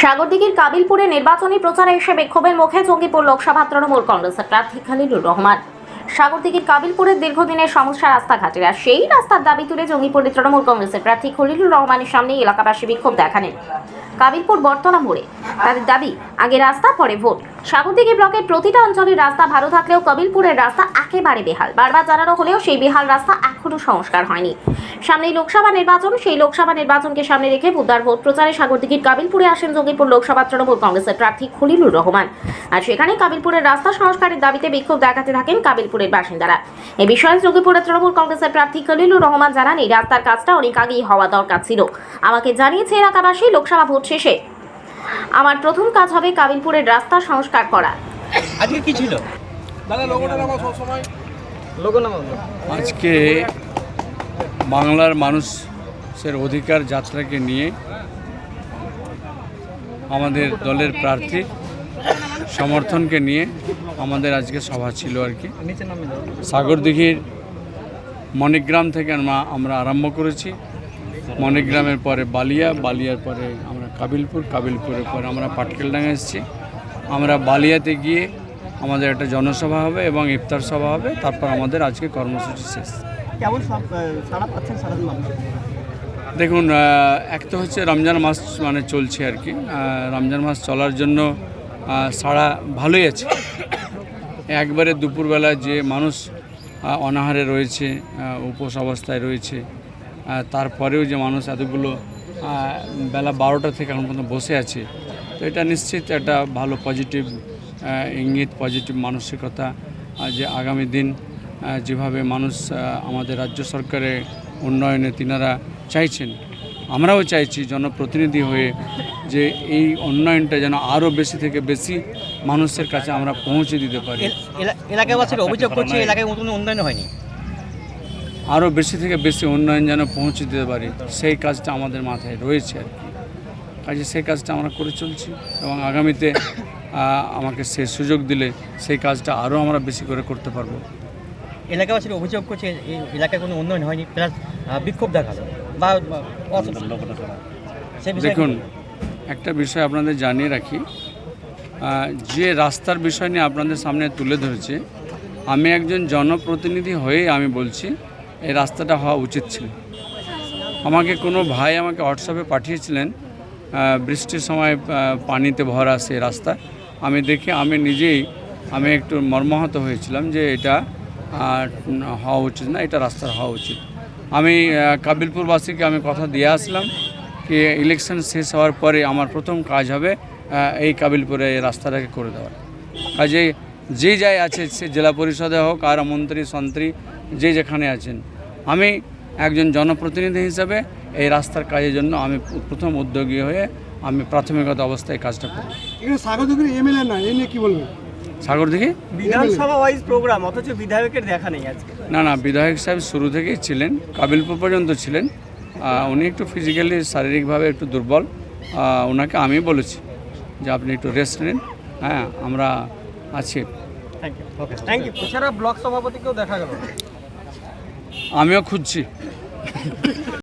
সাগরদিঘির কাবিলপুরে নির্বাচনী প্রচারে এসে বিক্ষোভের মুখে জঙ্গিপুর লোকসভা তৃণমূল কংগ্রেসের প্রার্থী খলিলুর রহমান। সাগরদিঘির কাবিলপুরের দীর্ঘদিনের সমস্যা রাস্তাঘাটের, আর সেই রাস্তার দাবি তুলে জঙ্গিপুরে তৃণমূল কংগ্রেসের প্রার্থী খলিলুর রহমানের সামনে এলাকাবাসী বিক্ষোভ দেখালেন। কাবিলপুর বটতলা মোড়ে তাদের দাবি, আগে রাস্তা পরে ভোট। সাগরদিঘি ব্লকের প্রতিটা অঞ্চলের রাস্তা ভালো থাকলেও কাবিলপুরের রাস্তা একেবারে বেহাল। বারবার জানানো হলেও সেই বেহাল রাস্তা এখনো সংস্কার হয়নি। সামনেই লোকসভা নির্বাচন, সেই লোকসভা নির্বাচনকে সামনে রেখে বুধবার ভোট প্রচারে সাগরদিঘির কাবিলপুরে আসেন জঙ্গিপুর লোকসভা তৃণমূল কংগ্রেসের প্রার্থী খলিলুর রহমান। আর সেখানে কাবিলপুরের রাস্তা সংস্কারের দাবিতে বিক্ষোভ দেখাতে থাকেন কাবিলপুরের বাসিন্দারা। এ বিষয়ে জঙ্গিপুরের তৃণমূল কংগ্রেসের প্রার্থী খলিলুর রহমান জানান, এই রাস্তার কাজটা অনেক আগেই হওয়া দরকার ছিল। আমাকে জানিয়েছে এলাকাবাসী, লোকসভা ভোট শেষে আমার প্রথম কাজ হবে কাবিলপুরের রাস্তা সংস্কার করা। আজকে কি ছিল? আজকে বাংলার মানুষের অধিকার যাত্রাকে নিয়ে আমাদের দলের প্রার্থী সমর্থনকে নিয়ে আমাদের আজকে সভা ছিল আর কি। সাগরদিঘির মণিগ্রাম থেকে আমরা আরম্ভ করেছি। মণিগ্রামের পরে বালিয়ার পরে আমরা কাবিলপুরের পরে আমরা পাটকেলডাঙ্গা এসেছি। আমরা বালিয়াতে গিয়ে আমাদের একটা জনসভা হবে এবং ইফতার সভা হবে, তারপর আমাদের আজকে কর্মসূচি শেষ। কেমন সাড়া পাচ্ছেন সাধারণ মানুষ? দেখুন, এক তো হচ্ছে রমজান মাস চলছে আর কি। রমজান মাস চলার জন্য সাড়া ভালোই আছে। একবারে দুপুরবেলা যে মানুষ অনাহারে রয়েছে, উপোস অবস্থায় রয়েছে, তারপরেও যে মানুষ এতগুলো বেলা 12টা থেকে এখন পর্যন্ত বসে আছে, তো এটা নিশ্চিত একটা ভালো পজিটিভ ইঙ্গিত, পজিটিভ মানসিকতা যে আগামী দিন যেভাবে মানুষ আমাদের রাজ্য সরকারের উন্নয়নে তিনারা চাইছেন, আমরাও চাইছি জনপ্রতিনিধি হয়ে যে এই উন্নয়নটা যেন আরও বেশি থেকে বেশি মানুষের কাছে আমরা পৌঁছে দিতে পারি। এলাকাবাসীর অভিযোগ করছে এলাকায় কোনো উন্নয়ন হয়নি, আরও বেশি থেকে বেশি উন্নয়ন যেন পৌঁছে দিতে পারি, সেই কাজটা আমাদের মাথায় রয়েছে আর কি। কাজে সেই কাজটা আমরা করে চলছি এবং আগামীতে আমাকে সে সুযোগ দিলে সেই কাজটা আরও আমরা বেশি করে করতে পারবো। এলাকাবাসীর অভিযোগ করছে এই এলাকায় কোনো উন্নয়ন হয়নি, প্লাস বিক্ষোভ দেখালো বা দেখুন, একটা বিষয় আপনাদের জানিয়ে রাখি, যে রাস্তার বিষয় নিয়ে আপনাদের সামনে তুলে ধরেছে, আমি একজন জনপ্রতিনিধি হয়ে আমি বলছি এই রাস্তাটা হওয়া উচিত ছিল। আমাকে কোনো ভাই আমাকে হোয়াটসঅ্যাপে পাঠিয়েছিলেন বৃষ্টির সময় পানিতে ভরা সে রাস্তা। আমি দেখে আমি নিজেই একটু মর্মাহত হয়েছিলাম যে এটা হওয়া উচিত না, এটা রাস্তার হওয়া উচিত। আমি কাবিলপুরবাসীকে আমি কথা দিয়ে আসলাম কি ইলেকশন শেষ হওয়ার পরে আমার প্রথম কাজ হবে এই কাবিলপুরে এই রাস্তাটাকে করে দেওয়া। কাজে যে যাই আছে, সে জেলা পরিষদে হোক আর মন্ত্রী সন্ত্রী যে যেখানে আছেন, আমি একজন জনপ্রতিনিধি হিসাবে এই রাস্তার কাজের জন্য আমি প্রথম উদ্যোগী হয়ে আমি প্রাথমিকতা অবস্থায় কাজটা করি। সাগরদিঘির এমএলএ না, এই নিয়ে কি বলবেন? সাগরদিঘি বিধানসভা ওয়াইজ প্রোগ্রাম, অথচ বিধায়কের দেখা নেই আজকে। না, বিধায়ক সাহেব শুরু থেকেই ছিলেন, কাবিলপুর পর্যন্ত ছিলেন। উনি একটু ফিজিক্যালি শারীরিকভাবে একটু দুর্বল। ওনাকে আমি বলেছি যে আপনি একটু রেস্ট নিন, হ্যাঁ আমরা আছি। Thank you. এছাড়া ব্লক সভাপতিকেও দেখা গেল, আমিও খুঁজছি।